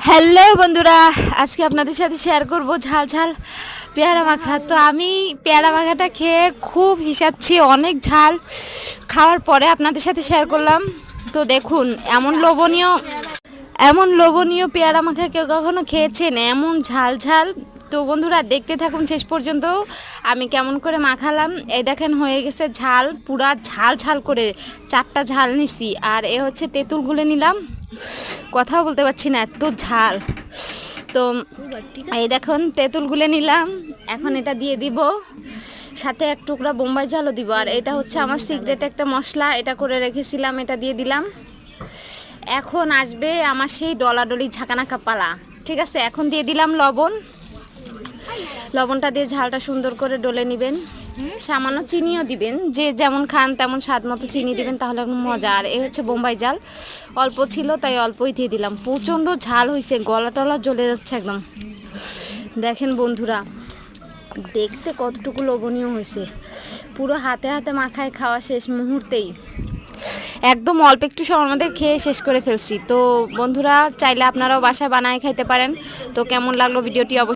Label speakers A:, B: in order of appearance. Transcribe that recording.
A: Hello বন্ধুরা, আজকে আপনাদের সাথে শেয়ার করব ঝাল ঝাল পেয়ারা মাখা। তো আমি পেয়ারা মাখাটা খেয়ে খুব হিসাচ্ছি, অনেক ঝাল। খাওয়ার পরে আপনাদের সাথে শেয়ার করলাম। তো দেখুন, এমন লোভনীয় পেয়ারা মাখা কেউ কখনো খেয়েছেন? এমন ঝাল ঝাল। তো বন্ধুরা দেখতে থাকুন শেষ পর্যন্ত আমি কেমন করে মাখালাম। এই দেখেন হয়ে গেছে ঝাল, পুরা ঝাল ঝাল করে 4টা ঝাল নিছি। আর এ হচ্ছে তেঁতুল গুলে নিলাম, কথাও বলতে পারছি না, এত ঝাল। তো এই দেখুন তেঁতুল গুলে নিলাম, এখন এটা দিয়ে দিব, সাথে এক টুকরা বোম্বাই ঝালও দিব। আর এটা হচ্ছে আমার সিক্রেট একটা মশলা, এটা করে রেখেছিলাম, এটা দিয়ে দিলাম। এখন আসবে আমার সেই ডলাডলি ঝাঁকানাকা পালা। ঠিক আছে, এখন দিয়ে দিলাম লবণ। লবণটা দিয়ে ঝালটা সুন্দর করে ডলে নেবেন। সামান্য চিনিও দিবেন, যে যেমন খান তেমন স্বাদ মতো চিনি দিবেন, তাহলে মজা। আর এই হচ্ছে বোম্বাই ঝাল, অল্প ছিল তাই অল্পই দিয়ে দিলাম। প্রচণ্ড ঝাল হয়েছে, গলা টলা জ্বলে যাচ্ছে একদম। দেখেন বন্ধুরা, দেখতে কতটুকু লোভনীয় হয়েছে। পুরো হাতে হাতে মাখায় খাওয়া শেষ মুহূর্তেই, একদম অল্প একটু সময়ের মধ্যে খেয়ে শেষ করে ফেলছি। তো বন্ধুরা চাইলে আপনারাও বাসায় বানায় খাইতে পারেন। তো কেমন লাগলো ভিডিওটি অবশ্যই